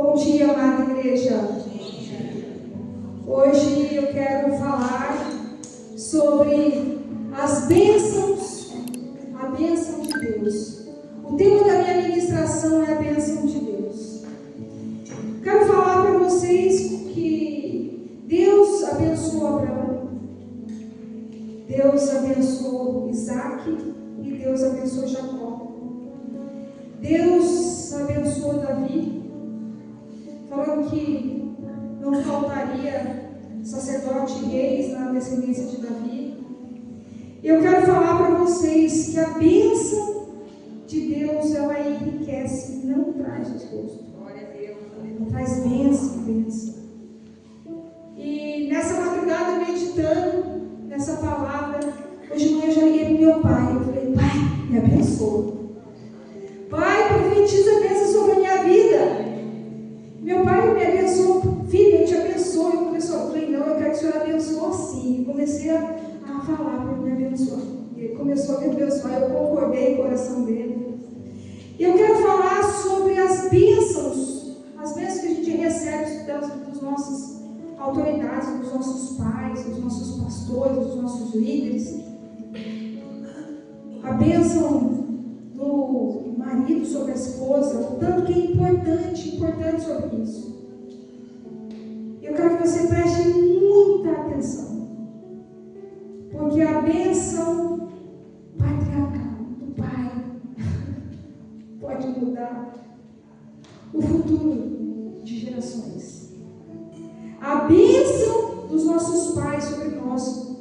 Bom dia, amada igreja. Hoje eu quero falar sobre as bênçãos, a bênção de Deus. O tema da minha ministração é a bênção de Deus. Quero falar para vocês que Deus abençoou Abraão, Deus abençoou Isaac e Deus abençoou Jacó. Deus abençoou Davi, falando que não faltaria sacerdote e reis na descendência de Davi. E eu quero falar para vocês que a bênção de Deus, ela enriquece, não traz desgosto. Ela traz bênção. E nessa madrugada, meditando nessa palavra, hoje de manhã eu já liguei para o meu pai. Eu falei: pai, me abençoa. Pai, profetiza a bênção sobre a minha vida. Meu pai me abençoou. Filho, eu te abençoo. Eu falei: não, eu quero que o Senhor abençoe sim. E comecei a falar para me abençoar. Ele começou a me abençoar. Eu concordei com o coração dele. E eu quero falar sobre as bênçãos que a gente recebe das nossas autoridades, dos nossos pais, dos nossos pastores, dos nossos líderes. A bênção do marido sobre a esposa, o tanto que é importante sobre isso. Eu quero que você preste muita atenção, porque a bênção patriarcal do pai pode mudar o futuro de gerações. A bênção dos nossos pais sobre nós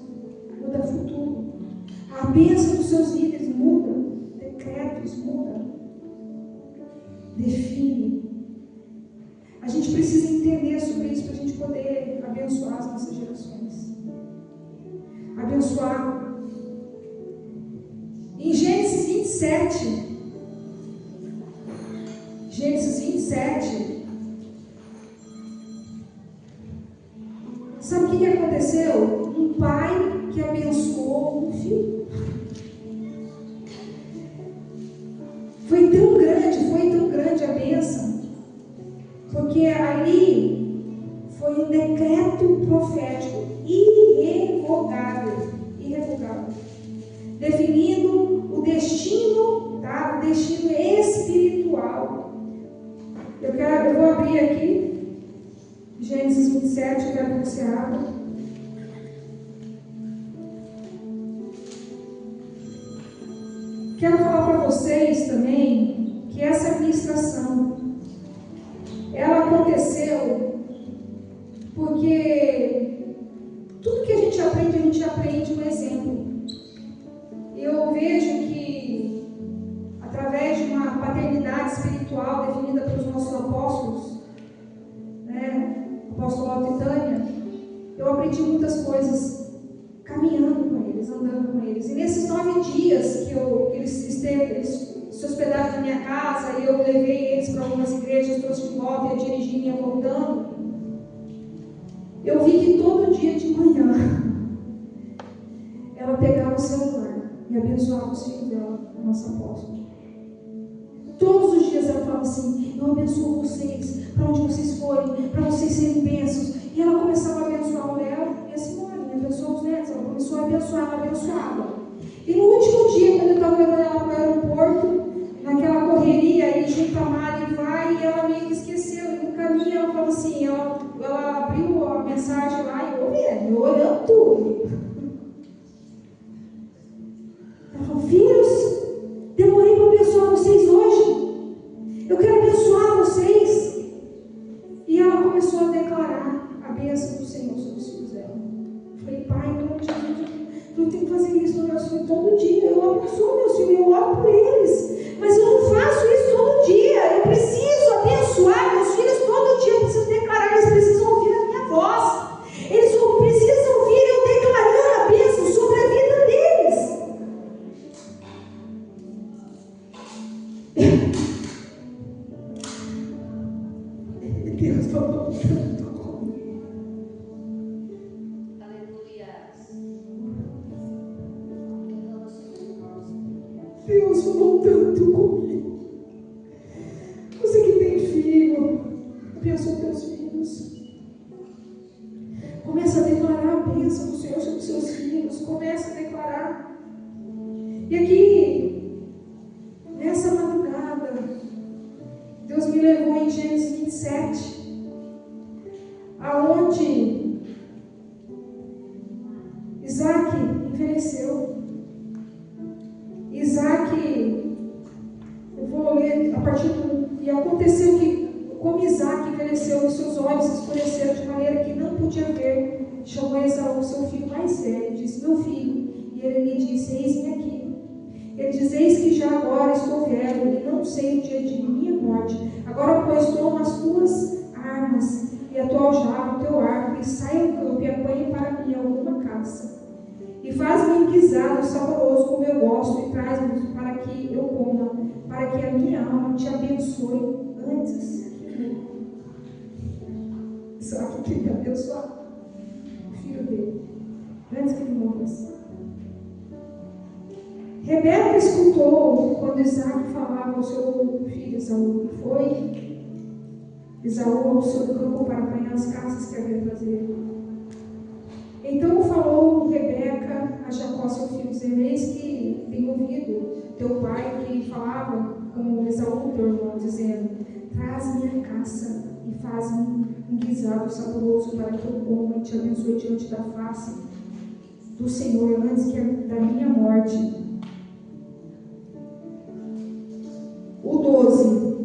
muda o futuro. A bênção dos seus líderes muda. Decretos muda. Define. A gente precisa entender sobre isso para a gente poder abençoar as nossas gerações. Abençoar. Em Gênesis 27. Sabe o que aconteceu? Um pai que abençoou um filho. Foi tão grande a bênção, porque ali foi um decreto profético irrevogável, definindo o destino, tá? O destino espiritual. Eu vou abrir aqui Gênesis 27, eu quero que você abra. Quero falar para vocês também que essa ministração, ela aconteceu porque tudo que a gente aprende no exemplo. Eu vejo que, através de uma paternidade espiritual definida pelos nossos apóstolos, né, apóstolo Otto e Tânia, eu aprendi muitas coisas caminhando com eles, andando com eles. E nesses 9 dias que eles se hospedaram na minha casa, e eu levei eles para algumas igrejas, trouxe de volta, ia dirigindo e ia voltando, eu vi que todo dia de manhã ela pegava o celular e abençoava os filhos dela, nossa apóstola. Todos os dias ela falava assim: eu abençoo vocês, para onde vocês forem, para vocês serem bênçãos. E ela começava a abençoar o Léo e a Simone, abençoou os netos. Ela começou a abençoar, ela abençoava. E no último dia, quando eu estava levando ela para o aeroporto, naquela correria, e junto a Mari vai, e ela meio que esqueceu. E no caminho ela falou assim, ela abriu a mensagem lá e eu olhando tudo. Ela falou: filhos, demorei para abençoar vocês hoje. Eu quero abençoar vocês. E ela começou a declarar a bênção do Senhor sobre os filhos dela. Eu falei: pai, eu tenho que fazer isso no meu filho todo dia. Eu abençoo meus filhos, eu oro por eles. Mas eu não faço isso todo dia. Eu preciso abençoar meus filhos todo dia. Eu preciso declarar, eles precisam ouvir a minha voz. Eles precisam ouvir eu declarando a bênção sobre a vida deles. Deus falou tanto comigo. Deus falou tanto comigo. Você que tem filho, filhos. Comece a declarar a bênção do Senhor sobre os seus filhos. Comece a declarar. E aqui, nessa madrugada, Deus me levou em Gênesis 27, aonde Isaac envelheceu. Isaac, eu vou ler a partir do... E aconteceu que, como Isaac envelheceu, os seus olhos se escureceram de maneira que não podia ver, chamou Esaú, seu filho mais velho, e disse: meu filho. E ele lhe disse: eis-me aqui. Ele diz: eis que já agora estou velho e não sei o dia de minha morte. Agora, pois, toma as tuas armas e a tua aljava, o teu arco, e sai ao campo e apanhe para mim alguma caça. E faz-me um guisado saboroso como eu gosto, e traz-me para que eu coma, para que a minha alma te abençoe antes que morra. Isaac queria abençoar o filho dele antes que ele morresse. Rebeca escutou quando Isaac falava ao seu filho Esaú. Foi Esaú ao seu campo para apanhar as caças que havia trazido. Então falou Rebeca a Jacó, seu filho, dizendo: eis que tenho ouvido teu pai que falava com Esaú, teu irmão, dizendo: traz-me a caça e faz-me um guisado saboroso para que eu coma e te abençoe diante da face do Senhor antes que da minha morte. O 12.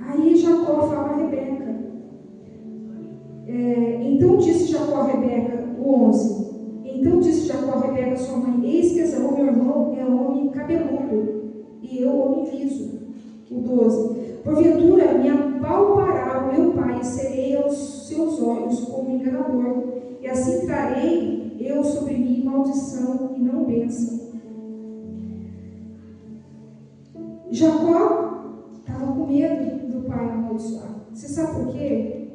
Aí Jacó fala a Rebeca. Então disse Jacó a Rebeca, o 11. Então disse Jacó a Rebeca, sua mãe: eis que Esaú, meu irmão, é homem cabeludo, e eu homem liso. O 12. Porventura me apalpará o meu pai, e serei aos seus olhos como enganador, e assim trarei eu sobre mim maldição e não bênção. Jacó estava com medo do pai amaldiçoar. Você sabe por quê?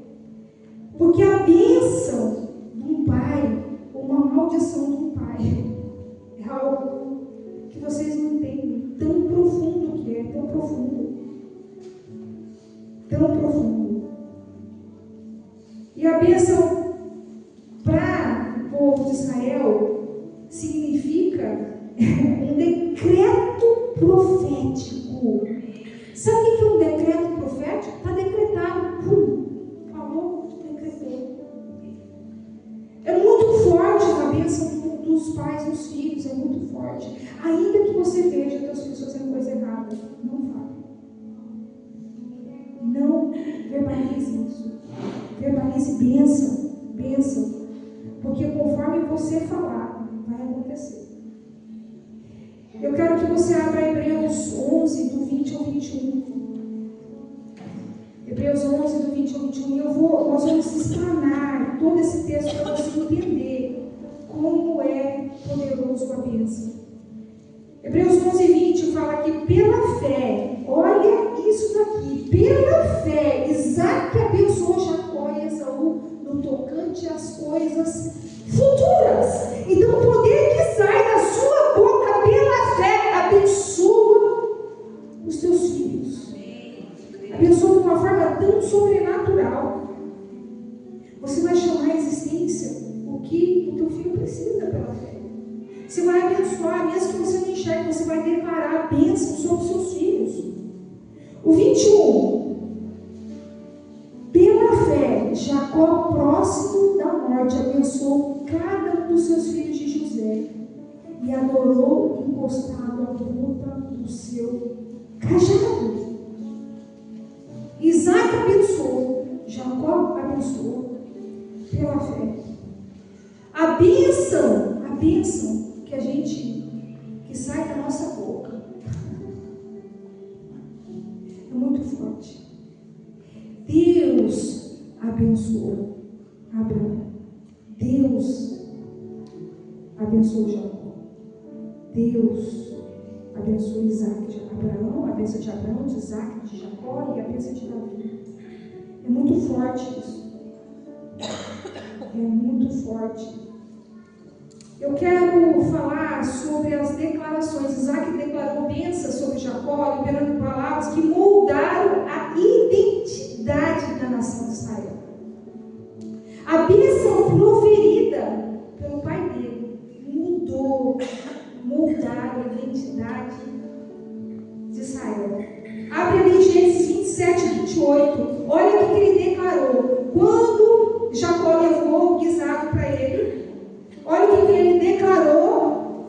Porque a bênção de um pai, uma maldição de um pai, é algo que vocês não entendem. Tão profundo que é, tão profundo. Tão profundo. E a bênção para o povo de Israel significa um decreto profético. Sabe o que é um decreto profético? Está decretado. Falou, decretou. É muito forte a bênção dos pais nos filhos, é muito forte. Ainda que você veja teus filhos fazendo coisa errada, não fale. Não verbalize isso. Verbalize bênção, bênção. Porque conforme você falar, vai acontecer. Eu quero que você abra Hebreus 11, do 20 ao 21. Hebreus 11, do 20 ao 21. Nós vamos explanar todo esse texto para você entender como é poderoso a bênção. Hebreus 11, 20 fala que pela fé, olha isso daqui, pela fé, Isaac abençoou Jacó e Esaú no tocante às coisas futuras. Então o poder que sai da sua boca pela fé abençoa os teus filhos. Abençoa de uma forma tão sobrenatural. Você vai chamar a existência o que o teu filho precisa pela fé. Você vai abençoar, mesmo que você não enxergue, você vai declarar a bênção sobre os seus filhos. O 21. Pela fé, Jacó, próximo da morte, abençoou cada um dos seus filhos de José e adorou encostado à ponta do seu cajado. Isaac abençoou, Jacó abençoou pela fé. A bênção que sai da nossa boca é muito forte. Deus abençoou Abraão. Deus abençoou Jacó. Deus abençoou Isaac. Abraão, a bênção de Abraão, de Isaac, de Jacó e a bênção de Davi. É muito forte isso. É muito forte. Eu quero falar sobre as declarações. Isaac declarou bênção sobre Jacó, liberando palavras que moldaram a identidade da nação de Israel. bênção proferida pelo pai dele mudou, moldaram a identidade de Israel. Abre ali Gênesis 27, 28. Olha o que ele declarou. Quando Jacó levou o guisado para ele, olha o que ele declarou.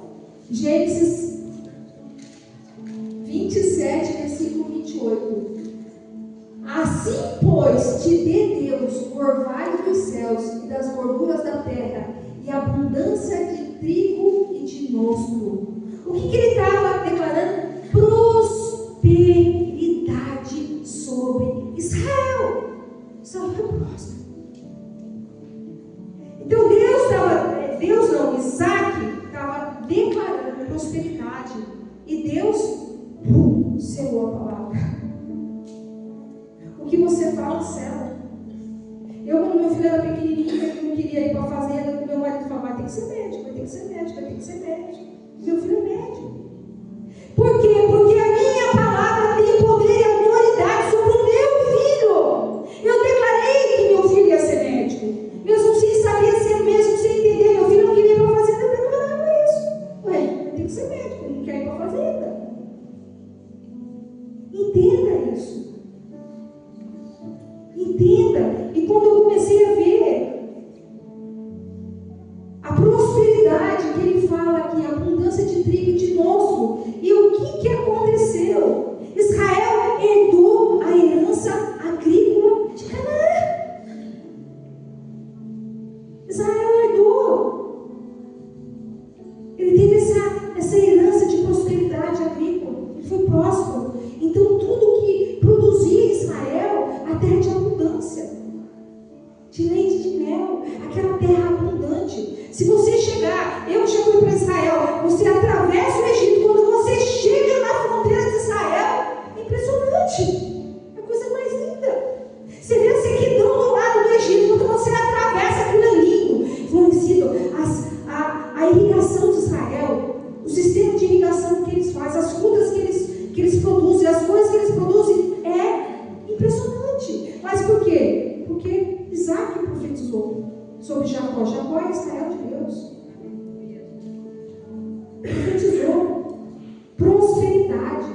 Gênesis 27, versículo 28. Assim, pois, te dê Deus o orvalho dos céus e das gorduras da terra, e abundância de trigo e de mosto. O que ele estava declarando? Prosperidade sobre Israel. Israel é próspero. Então Isaac estava declarando prosperidade. E Deus selou a palavra. O que você fala, sela. Eu, quando meu filho era pequenininho, eu não queria ir para a fazenda, meu marido falava, vai ter que ser médico, vai ter que ser médico, vai ter que ser médico. Meu filho é médico. Por quê? Porque a minha palavra tem poder e autoridade sobre o meu filho. Eu declarei que meu filho ia ser médico. Mesmo sem saber ser, mesmo sem entender, meu filho não queria ir para a fazenda, eu declarava isso. Ué, vai ter que ser médico, ele não quer ir para a fazenda. Entenda isso. Entenda. E quando eu comecei a ver a prosperidade que ele fala aqui, a abundância de trigo e de mosto, e o que aconteceu? Israel herdou a herança agrícola de Canaã. Israel herdou. Ele teve essa herança de prosperidade agrícola. Ele foi próspero. Então tudo que produzia Israel, a terra de abundância, de leite e de mel, aquela terra abundante. Se você chegar, eu já fui para Israel, você atravessa o Egito, quando você chega na fronteira de Israel, é impressionante, é a coisa mais linda. Você vê a sequidão do lado do Egito, quando você atravessa, aquilo é lindo, florescido. A irrigação de Israel, o sistema de irrigação que eles fazem, as frutas que eles produzem, as coisas que eles produzem, é impressionante. Mas por quê? Porque Isaac profetizou sobre Jacó. Jacó é Israel de Deus. Profetizou prosperidade.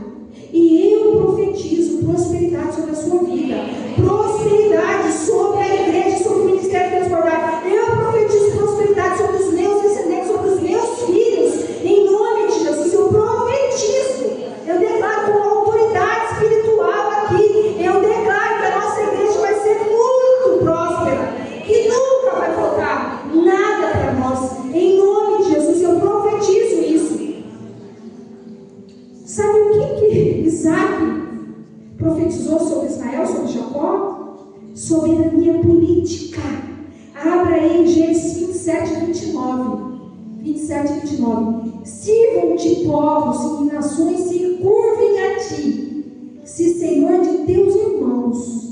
E eu profetizo prosperidade sobre a sua vida, prosperidade sobre a igreja, sobre o ministério transbordar. Eu profetizo prosperidade sobre os meus descendentes, sobre os meus filhos, em nome de Jesus. Eu profetizo, eu declaro com autoridade espiritual aqui, eu declaro que a nossa igreja vai ser muito próspera, que nunca vai faltar nada para nós, em nome de Jesus. Eu profetizo isso. Sabe o que Isaac profetizou sobre Israel, sobre Jacó? Soberania política. Abra aí Gênesis 27, 29. 27 e 29. Sirvam-te povos e nações se curvem a ti. Se Senhor de teus irmãos,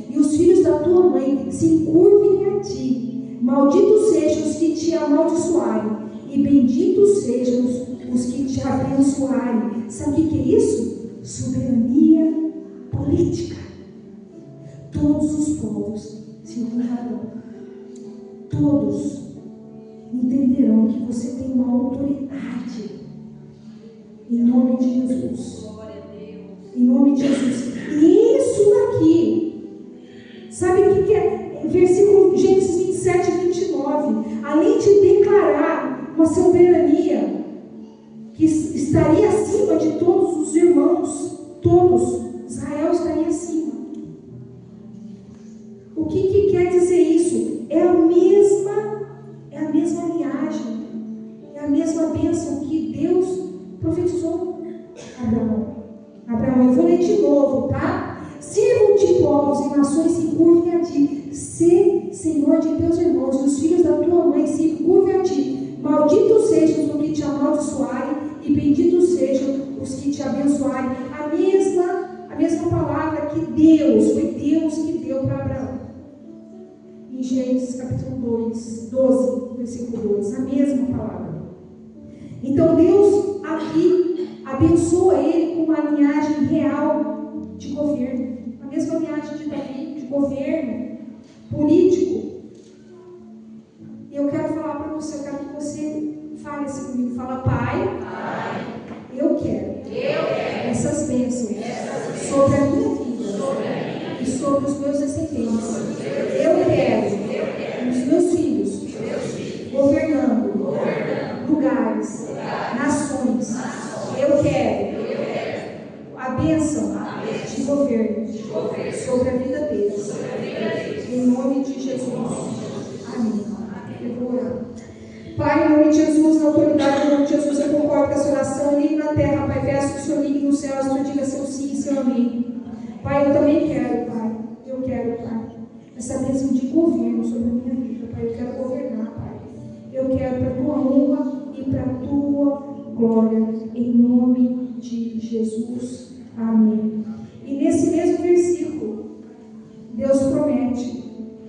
e os filhos da tua mãe se encurvem a ti. Malditos sejam os que te amaldiçoarem, e benditos sejam os que te abençoarem. Sabe o que é isso? Soberania política. Todos os povos se curvarão. Todos entenderão que você tem uma autoridade. Em nome de Jesus. Em nome de Jesus. E isso aqui, sabe o que é? Versículo Gênesis 27 e 29. Além de declarar uma soberania que estaria acima de todos os irmãos, todos, Israel estaria acima. O que quer dizer isso? É a mesma linhagem, é a mesma bênção que Deus profetizou a Abraão, eu vou ler de novo, tá? Sirvam-te povos e nações se curvem a ti. Sê Senhor de teus irmãos, e os filhos da tua mãe se curvem a ti. Malditos sejam os que te amaldiçoarem, e benditos sejam os que te abençoarem. A mesma palavra que Deus, foi Deus que deu para Abraão. Em Gênesis capítulo 12, versículo 2, a mesma palavra. Então Deus aqui abençoa ele com uma linhagem real de governo, a mesma linhagem de Davi, de governo. político. E eu quero falar para você, eu quero que você fale assim comigo. Fala, Pai, eu quero essas bênçãos sobre a minha vida e sobre os meus descendentes. Eu quero os meus filhos governando lugares, nações. Eu quero a bênção de governo sobre a vida deles. Em nome de Jesus. Amém. Eu vou orar. Pai, em nome de Jesus, na autoridade do nome de Jesus, eu concordo com essa oração. Ligue na terra, Pai. Peço que o Senhor ligue no céu, o Senhor diga seu sim e seu amém. Pai, eu também quero, Pai. Eu quero, Pai, essa bênção de governo sobre a minha vida, Pai. Eu quero governar, Pai. Eu quero para a tua honra e para a tua glória. Em nome de Jesus. Amém. E nesse mesmo versículo, Deus promete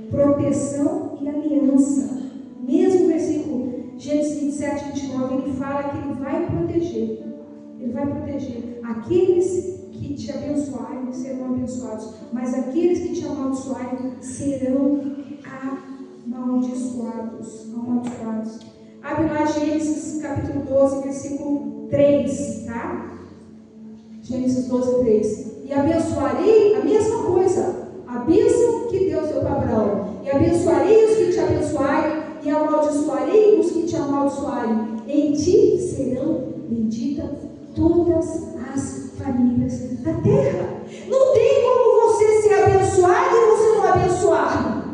proteção e aliança. Mesmo versículo, Gênesis 27, 29, ele fala que ele vai proteger. Ele vai proteger aqueles que te abençoarem, serão abençoados. Mas aqueles que te amaldiçoarem serão amaldiçoados. Abre lá Gênesis capítulo 12, versículo 3, tá? Gênesis 12, 3. E abençoarei a mesma coisa. A bênção que Deus deu para Abraão. E abençoarei os que te abençoarem, e amaldiçoarei os que te amaldiçoarem. Em ti serão benditas todas as famílias da terra. Não tem como você ser abençoado e você não abençoar.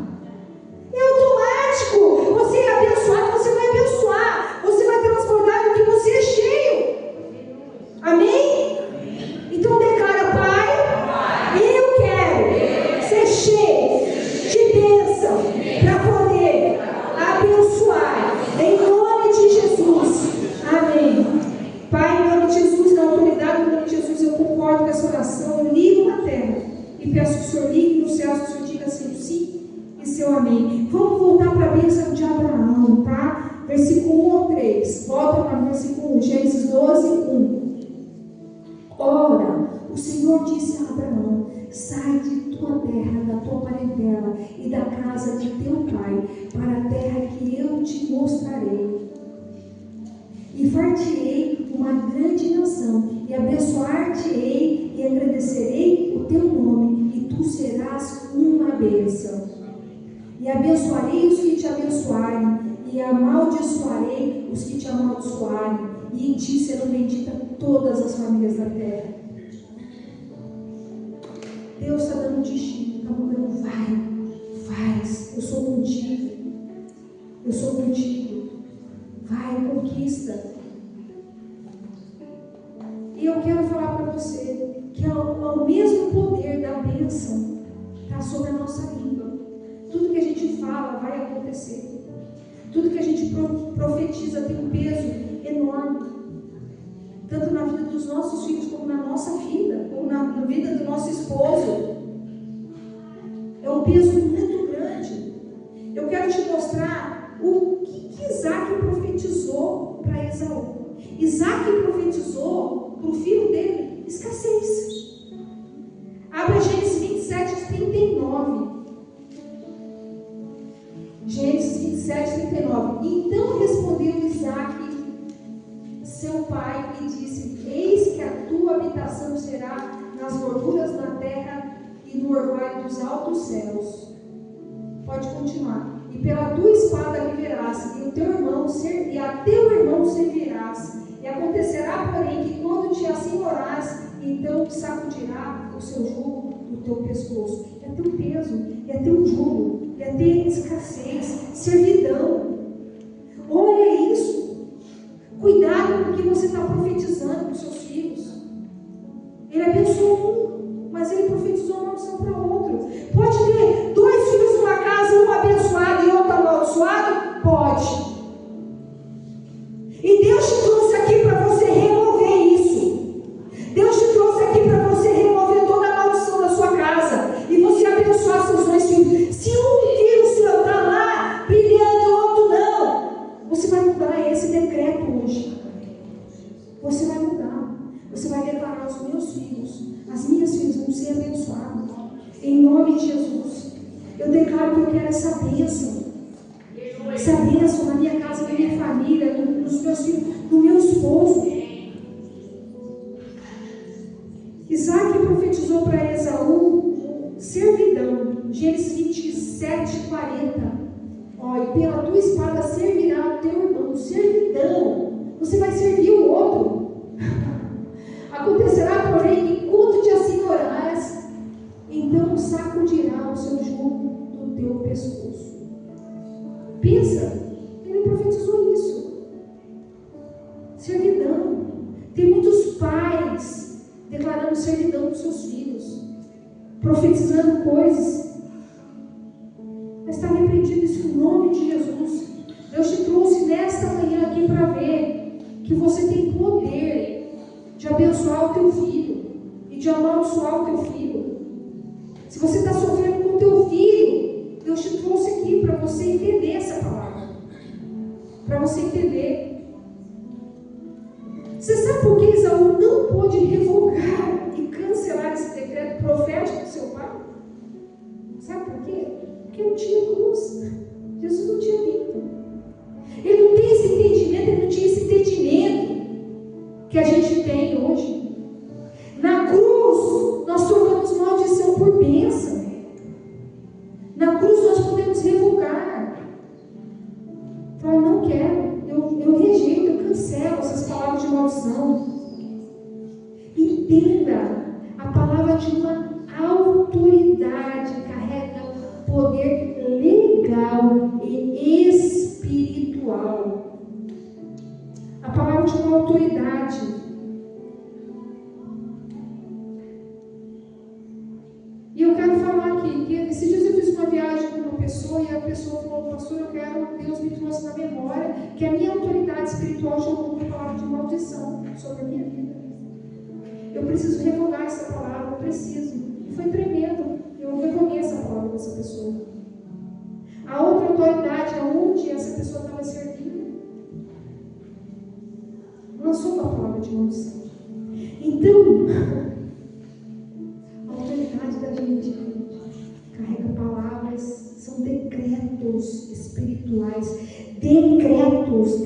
É automático. Você é abençoado, você vai abençoar. Você vai transbordar no que você é cheio. Amém? Então declara, Pai, eu quero ser cheio de bênção para poder abençoar. Em nome de Jesus. Amém. Pai, em nome de Jesus, na autoridade do nome de Jesus, eu concordo com essa oração. Eu ligo na terra e peço que o Senhor ligue nos céus, que o Senhor diga seu sim e seu amém. Vamos voltar para a bênção de Abraão, tá? Versículo 1 ao 3. Volta para o versículo 1, Gênesis 12, 1. Ora, o Senhor disse a Abraão: sai de tua terra, da tua parentela e da casa de teu pai, para a terra que eu te mostrarei. E far-te-ei uma grande nação, e abençoar-te-ei e engrandecerei o teu nome, e tu serás uma bênção. E abençoarei os que te abençoarem, e amaldiçoarei os que te amaldiçoarem, e em ti serão benditas todas as famílias da terra. Deus está dando destino, está mandando, faz, eu sou contigo, vai, conquista. E eu quero falar para você que o mesmo poder da bênção está sobre a nossa língua. Tudo que a gente fala vai acontecer. Tudo que a gente profetiza tem um peso enorme. Tanto na vida dos nossos filhos, como na nossa vida, como na vida do nosso esposo. É um peso muito grande. Eu quero te mostrar o que Isaac profetizou para Esaú. Isaac profetizou para o filho dele escassez. Abra Gênesis 27, 39. Gênesis 27, 39. Então respondeu Isaac, seu pai, e disse: eis que a tua habitação será nas gorduras da terra e no orvalho dos altos céus. Pode continuar. E pela tua espada viverás, e a teu irmão servirás. E acontecerá, porém, que quando te assenhorares, então sacudirá o seu jugo do teu pescoço. É teu peso, é teu jugo, é ter escassez, servidão. Olha isso. Cuidado com o que você está profetizando para os seus filhos. Ele abençoou um, mas ele profetizou uma maldição para outro. Pode ter 2 filhos numa casa, um abençoado e outro amaldiçoado? Pode. E Deus te trouxe aqui para você remover isso. Deus te trouxe aqui para você remover toda a maldição da sua casa e você abençoar seus 2 filhos. Se um filho seu está lá brilhando e o outro não, você vai mudar esse decreto hoje. Você vai mudar. Você vai declarar: os meus filhos, as minhas filhas vão ser abençoadas. Em nome de Jesus. Eu declaro que eu quero essa bênção. Essa bênção na minha casa, na minha família, nos meus filhos, no meu esposo. Isaac profetizou para Esaú servidão. Gênesis 27, 40. Ó, e pela tua espada servirá o teu irmão. Servidão. Você vai servir o outro. Acontecerá, porém, que quando te assenhorares, então sacudirá o seu jugo do teu pescoço. Pensa, ele profetizou isso. Servidão. Tem muitos pais declarando servidão dos seus filhos, profetizando coisas. Mas está repreendido isso em nome de Jesus. Deus te trouxe nesta manhã aqui para ver que você tem poder de abençoar o teu filho e de amaldiçoar o teu filho. Se você está sofrendo com o teu filho, Deus te trouxe aqui para você entender essa palavra, para você entender. Você sabe por que Esaú não pôde revogar e cancelar esse decreto profético do seu pai? Sabe por quê? Porque não tinha cruz. Jesus não tinha vindo. Ele não tem esse entendimento, ele não tinha esse entendimento que a gente tem hoje. Na cruz, nós trocamos maldição por bênção. Na cruz, nós podemos revogar. Fala, não quero, eu rejeito, eu cancelo essas palavras de maldição. Entenda, a palavra de uma autoridade carrega poder legal e espiritual. A palavra de uma autoridade. E eu quero falar aqui, que esses dias eu fiz uma viagem com uma pessoa e a pessoa falou, pastor, Deus me trouxe na memória que a minha autoridade espiritual jogou uma palavra de maldição sobre a minha vida. Eu preciso revogar essa palavra, eu preciso. E foi tremendo. Eu revoguei essa palavra dessa pessoa. A outra autoridade, aonde essa pessoa estava servindo, lançou uma palavra de maldição. Então, a autoridade da gente carrega palavras, são decretos espirituais. Decretos.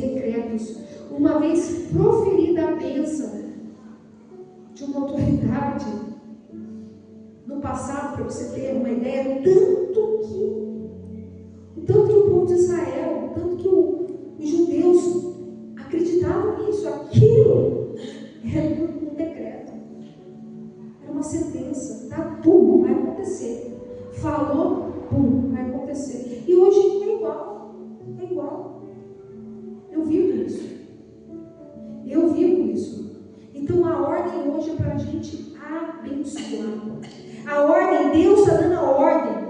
Uma vez proferida a bênção de uma autoridade, no passado, para você ter uma ideia, tanto que o povo de Israel, tanto que os judeus acreditavam nisso, aquilo era um decreto, era uma sentença, tá? Pum, vai acontecer. Falou, pum, vai acontecer. E hoje é igual. Eu vivo isso. Então a ordem hoje é para a gente abençoar. A ordem, Deus está dando a ordem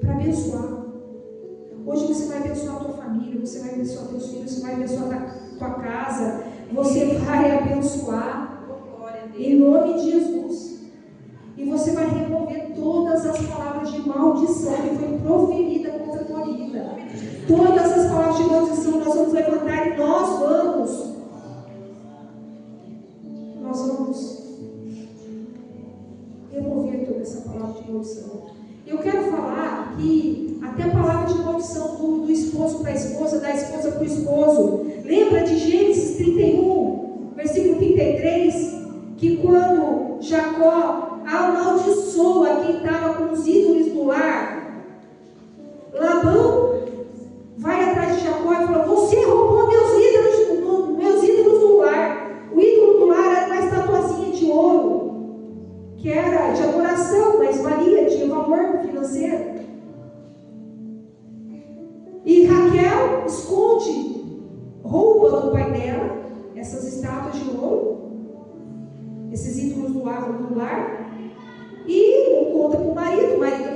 para abençoar. Hoje você vai abençoar a tua família, você vai abençoar teus filhos, você vai abençoar a tua casa, você vai abençoar em nome de Jesus. E você vai remover todas as palavras de maldição que foi proferida contra a tua vida. Todas as palavras de maldição nós vamos levantar e nós vamos remover toda essa palavra de maldição. Eu quero falar que até a palavra de maldição do esposo para a esposa, da esposa para o esposo. Lembra de Gênesis 31, versículo 33? Que quando Jacó amaldiçoa quem estava com os ídolos no lar, Labão vai atrás de Jacó e fala: você roubou meus ídolos do lar. O ídolo do lar era uma estatuazinha de ouro, que era de adoração, mas valia, tinha valor financeiro. E Raquel rouba do pai dela essas estátuas de ouro, esses ídolos do lar, e não conta para o marido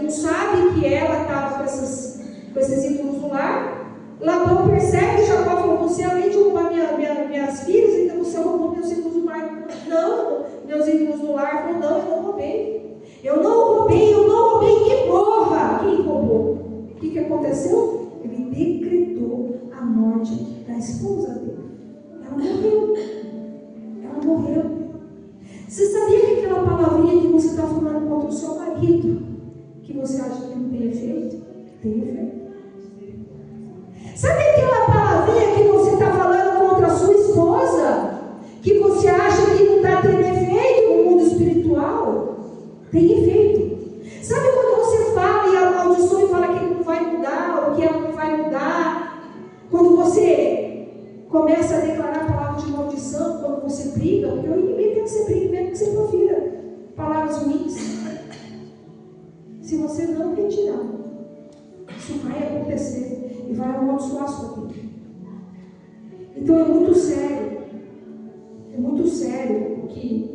não sabe que ela estava com esses ídolos no lar. Labão percebe, Jacó falou: você além de roubar minhas filhas, então você roubou meus ídolos do lar. Não, meus ídolos do lar. Falou: não, eu não roubei, que morra quem roubou. O que aconteceu? Ele decretou a morte da esposa dele. Ela morreu. Você sabia que aquela palavrinha que você está falando contra o seu marido, que você acha que não tem efeito? Tem efeito. Sabe aquela palavrinha que você está falando contra a sua esposa? Que você acha que não está tendo efeito no mundo espiritual? Tem efeito. Sabe quando você fala e amaldiçoa e fala que ele não vai mudar, ou que ela não vai mudar? Quando você começa a declarar palavras de maldição, quando você briga, porque o inimigo quer que você brigue, mesmo que você profira palavras ruins. Se você não retirar, isso vai acontecer e vai amaldiçoar a sua vida. Então é muito sério o que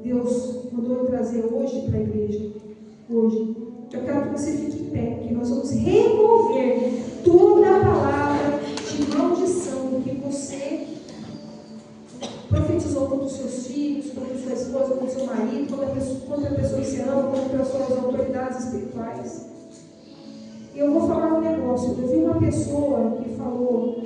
Deus mandou eu trazer hoje para a igreja. Hoje, eu quero que você fique em pé, que nós vamos remover toda a palavra de maldição que você profetizou contra os seus filhos, contra a sua esposa, contra o seu marido, contra a pessoa que você ama, contra as suas autoridades espirituais. E eu vou falar um negócio. Eu vi uma pessoa que falou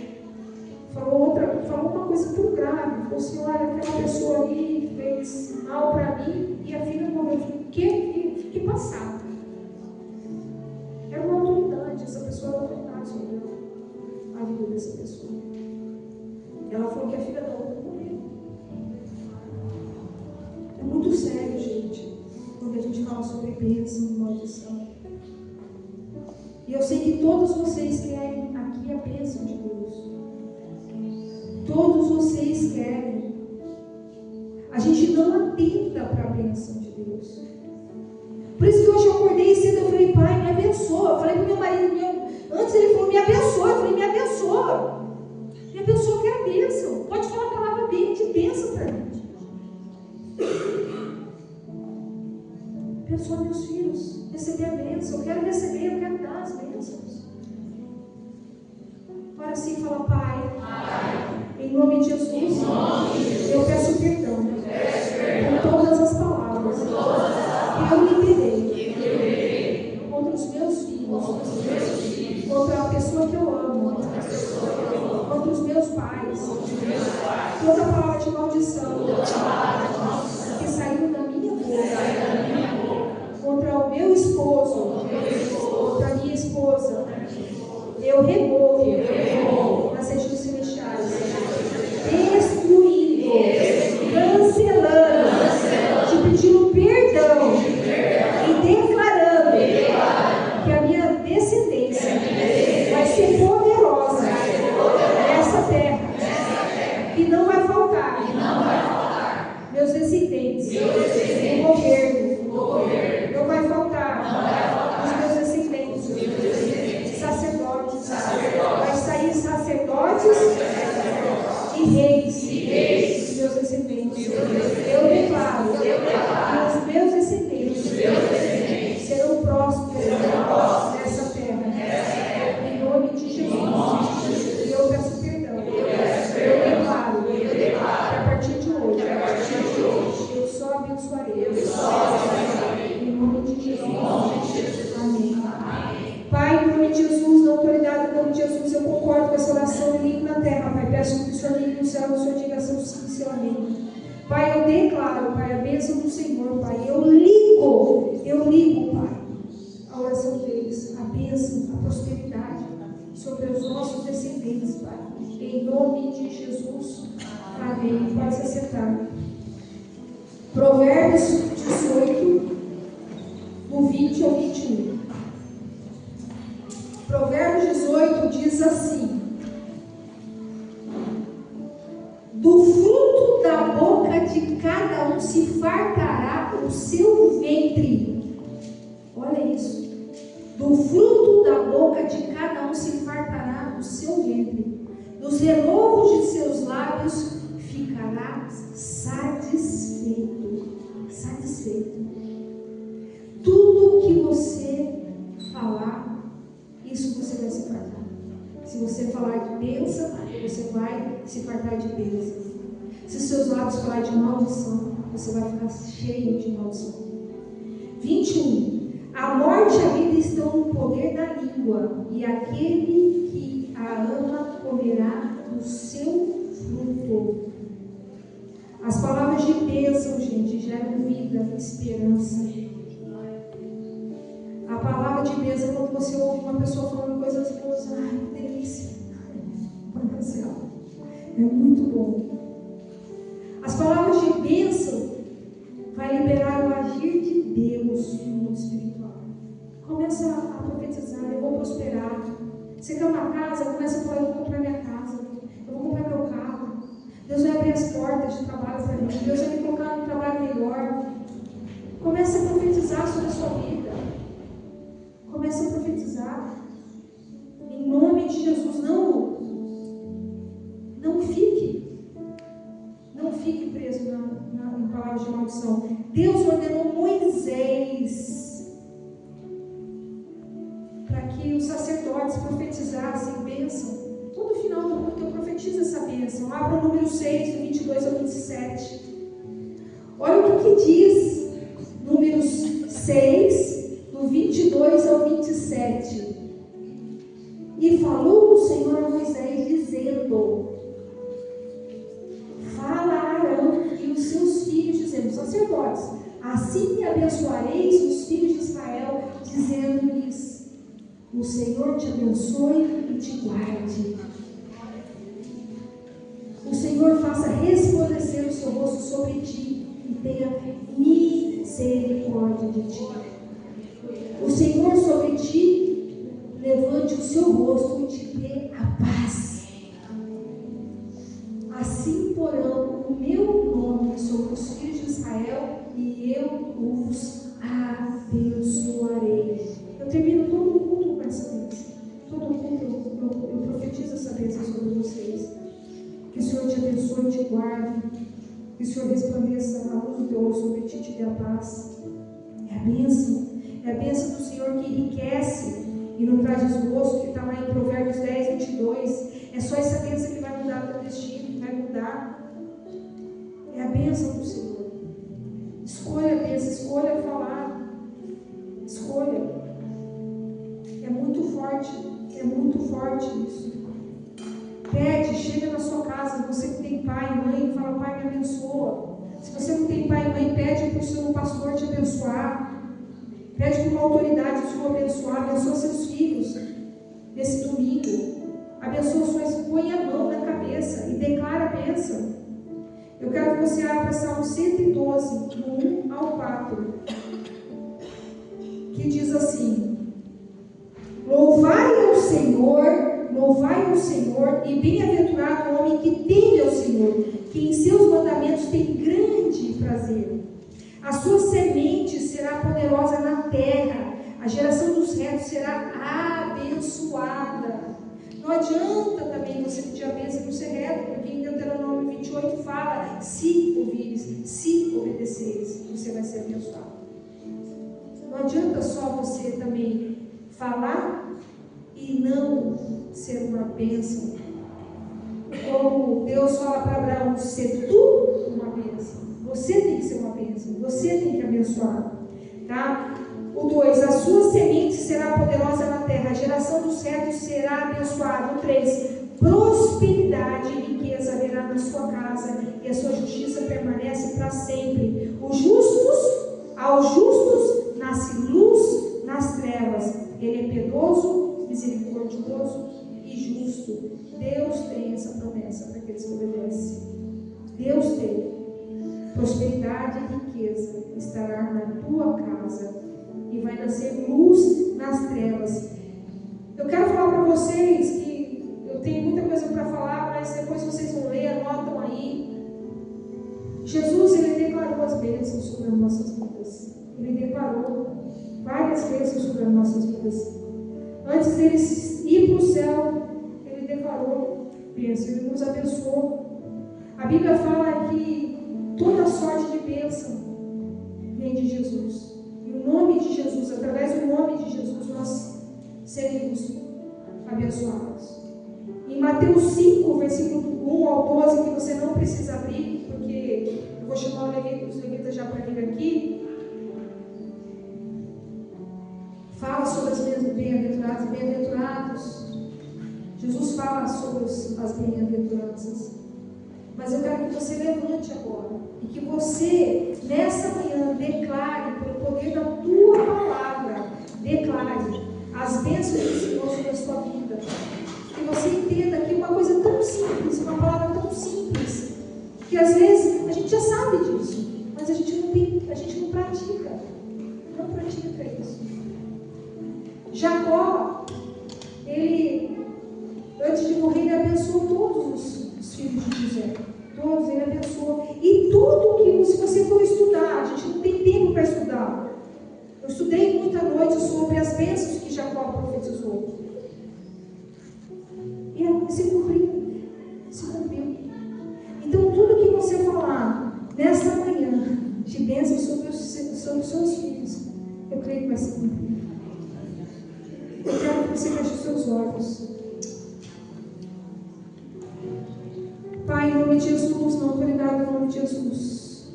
uma coisa tão grave. Falou assim: olha, aquela pessoa ali fez mal para mim e a filha morreu. Eu falei: que passado. Era uma autoridade, essa pessoa era autoridade sobre a vida dessa pessoa. Ela falou que a filha da outra morreu. É muito sério, gente, quando a gente fala sobre bênção e maldição. E eu sei que todos vocês querem aqui a bênção de Deus. Todos vocês querem. A gente não atenta para a bênção de Deus. Por isso que hoje eu acordei cedo, eu falei: pai, me abençoa. Eu falei para o meu marido, antes ele falou: me abençoa. Eu falei: me abençoa. Me abençoa, eu quero bênção. Pode falar a palavra de bênção para mim. Abençoa meus filhos, receber a bênção. Eu quero receber, eu quero dar as bênçãos. Agora sim, fala: pai, em nome de Jesus, eu peço perdão por todas as palavras que eu liberei contra os meus filhos, contra a pessoa que eu amo, contra os meus pais, toda a palavra de maldição que saiu da minha boca, contra o meu esposo, contra a minha esposa, eu removo nas regiões celestiais, destruindo, cancelando, te pedindo perdão e declarando que a minha descendência vai ser poderosa nessa terra e não vai faltar meus descendentes no governo, não vai faltar os meus descendentes sacerdotes, vai sair sacerdotes e reis dos meus descendentes. Eu declaro que os meus descendentes serão prósperos nessa terra, em nome de Jesus. E eu peço perdão. Eu declaro que a partir de hoje eu só abençoarei. Em nome de Jesus. Amém. Pai, em nome de Jesus, na autoridade do nome de Jesus, eu concordo com essa oração e ligo na terra, Pai. Peço que o Senhor ligue no céu, o Senhor diga seu sim, seu amém. Pai, eu declaro, Pai, a bênção do Senhor, Pai. Eu ligo, Pai, a oração deles, a bênção, a prosperidade sobre os nossos descendentes, Pai. Em nome de Jesus. Amém. Pode se assentar. Provérbios 18, do 20 ao 21. Provérbios 18 diz assim: do fruto da boca de cada um se fartará o seu ventre. Olha isso. Do fruto da boca de cada um se fartará o seu ventre. Dos renovos de seus lábios ficará satisfeito. Tudo que você falar, isso você vai se fartar. Se você falar de bênção, você vai se fartar de bênção. Se seus lábios falar de maldição, você vai ficar cheio de maldição. 21. A morte e a vida estão no poder da língua, e aquele que a ama comerá do seu fruto. As palavras de bênção, gente, geram vida, esperança. A palavra de bênção quando você ouve uma pessoa falando coisas boas. Ai, que delícia. É muito bom. As palavras de bênção vai liberar o agir de Deus no mundo espiritual. Começa a profetizar: eu vou prosperar. Você quer uma casa? Começa a falar: eu vou comprar minha casa, eu vou comprar meu carro. Deus vai abrir as portas de trabalho para mim. Deus vai me colocar num trabalho melhor. Começa a profetizar sobre a sua vida. Começa a profetizar. Em nome de Jesus, não fique preso em palavras de maldição. Deus ordenou Moisés para que os sacerdotes profetizassem bênção. Todo final do culto eu profetizo essa bênção. Abra o número 6, do 22 ao 27. Olha o que diz Números 6, do 22 ao 27. E falou o Senhor a Moisés, dizendo: fala a Arão e os seus filhos, dizendo, sacerdotes, assim abençoareis os filhos de Israel, dizendo-lhes: o Senhor te abençoe e te guarde. O Senhor faça resplandecer o seu rosto sobre ti e tenha misericórdia de ti. O Senhor sobre ti levante o seu rosto e te dê a paz. Assim porão o meu nome sobre os filhos de Israel e eu os abençoarei. Eu termino todo o culto com essa bênção. Todo o culto eu profetizo essa bênção sobre vocês. Que o Senhor te abençoe e te guarde. Que o Senhor resplandeça a luz do teu rosto sobre ti e te dê a paz. É a bênção. É a bênção do Senhor que enriquece e não traz desgosto, que está lá em Provérbios 10, 22. É só essa bênção que vai mudar o teu destino, que vai mudar. É a bênção do Senhor. Escolha a bênção, escolha falar. Escolha. É muito forte isso. Pede, chega na sua casa, você que tem pai e mãe, fala: pai, me abençoa. Se você não tem pai e mãe, pede para o seu pastor te abençoar. Pede para uma autoridade o Senhor abençoar. Abençoa seus filhos nesse domingo. Abençoa sua esposa. Põe a mão na cabeça e declara a bênção. Eu quero que você abra Salmo 112, do 1 ao 4, que diz assim: louvai ao Senhor, e bem-aventurado o homem que teme ao Senhor, que em seus mandamentos tem grande prazer. A sua semente será poderosa na terra, a geração dos retos será abençoada. Não adianta também você pedir a bênção e não ser reto, porque em Deuteronômio 28 fala: se ouvires, se obedeceres, você vai ser abençoado. Não adianta só você também falar e não ser uma bênção. Como Deus fala para Abraão: ser tu uma bênção. Você tem que ser uma bênção. Você tem que abençoar. Tá? O 2: a sua semente será poderosa na terra. A geração dos retos será abençoada. O 3: prosperidade e riqueza haverá na sua casa, e a sua justiça permanece para sempre. Aos justos nasce luz nas trevas. Ele é piedoso, misericordioso e justo. Deus tem essa promessa para aqueles que obedecem. Deus tem. Prosperidade e riqueza estará na tua casa, e vai nascer luz nas trevas. Eu quero falar para vocês que eu tenho muita coisa para falar, mas depois vocês vão ler, anotam aí. Jesus, ele declarou as bênçãos sobre as nossas vidas. Ele declarou várias bênçãos sobre as nossas vidas. Antes dele ir para o céu, ele declarou bênção, ele nos abençoou. A Bíblia fala que toda sorte de bênção vem de Jesus. E o nome de Jesus, através do nome de Jesus, nós seremos abençoados. Em Mateus 5, versículo 1 ao 12, que você não precisa abrir, porque eu vou chamar os levitas já para vir aqui. Fala sobre as bem-aventuradas e bem-aventurados. Jesus fala sobre as bem-aventuranças. Mas eu quero que você levante agora e que você, nessa manhã, declare pelo poder da tua palavra declare as bênçãos do Senhor sobre a sua vida. Que você entenda que uma coisa tão simples, uma palavra tão simples, que às vezes a gente já sabe disso, mas a gente não pratica. Não pratica isso. Jacó, ele, antes de morrer, ele abençoou todos os filhos de José. Todos ele abençoou. E tudo que, se você for estudar, a gente não tem tempo para estudar. Eu estudei muita noite sobre as bênçãos que Jacó profetizou. E se cumpriu. Se cumpriu. Então, tudo que você falar nesta manhã de bênçãos sobre os seus filhos, eu creio que vai se cumprir. Eu quero que você feche os seus olhos. Pai, em nome de Jesus, na autoridade, em nome de Jesus.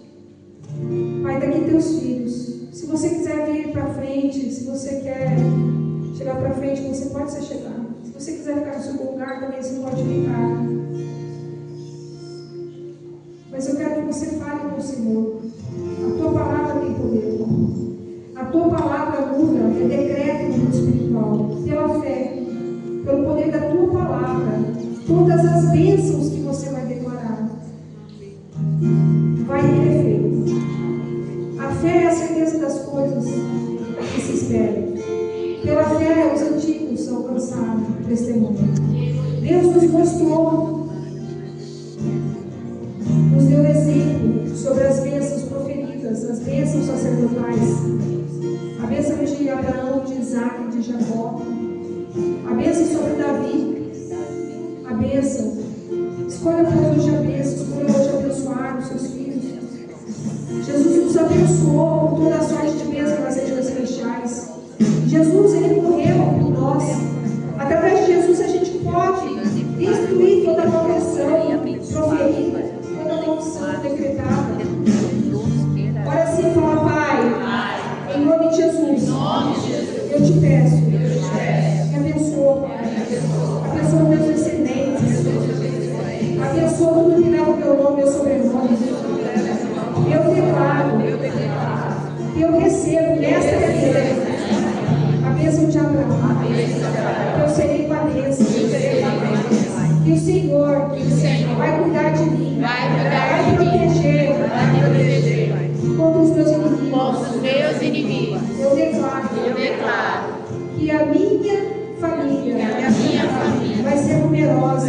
Pai, daqui teus filhos. Se você quiser vir para frente, se você quer chegar para frente, você pode se chegar. Se você quiser ficar no seu lugar, também você pode ficar. Mas eu quero que você fale com o Senhor. A tua palavra tem poder. A tua palavra muda, é decreto no mundo espiritual. Pela fé, pelo poder da tua palavra, todas as bênçãos que você vai declarar vai ter efeito. A fé é a certeza das coisas que se esperam. Pela fé, os antigos alcançaram testemunho. Deus nos mostrou, nos deu exemplo sobre as bênçãos proferidas, as bênçãos sacerdotais, a bênção de Abraão, de Isaac e de Jacó, a bênção sobre Davi, a bênção. Escolha hoje a bênção, escolha hoje abençoar os seus filhos. Jesus nos abençoou com toda a sorte de bênção nas regiões celestiais. Jesus, ele morreu por nós. Através de Jesus a gente pode destruir toda a maldição proferida, toda a maldição decretada. Ora sim, fala, Pai, em nome de Jesus, eu te peço, me abençoa, abençoa meus descendentes, abençoa tudo que leva o meu nome, meu sobrenome. Eu declaro que eu recebo nesta vida a bênção de Abraão, que eu serei com a bênção, que o Senhor vai cuidar de mim, vai proteger contra os meus inimigos. Eu declaro que a minha família vai ser numerosa,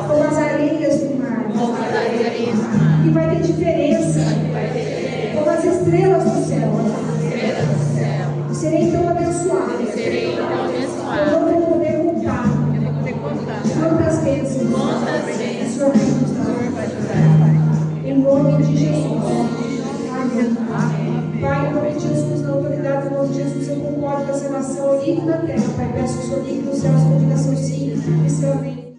como as areias do mar, e vai ter diferença como as estrelas do céu. Serei tão abençoado. Eu não vou poder contar quantas vezes o Senhor vai nos dar. Em nome de Jesus. Amém. Pai, em nome de Jesus, na autoridade do nome de Jesus, eu concordo com essa nação, eu ligo na terra, Pai. Peço que o Senhor ligue nos céus, com direção sim, e amém.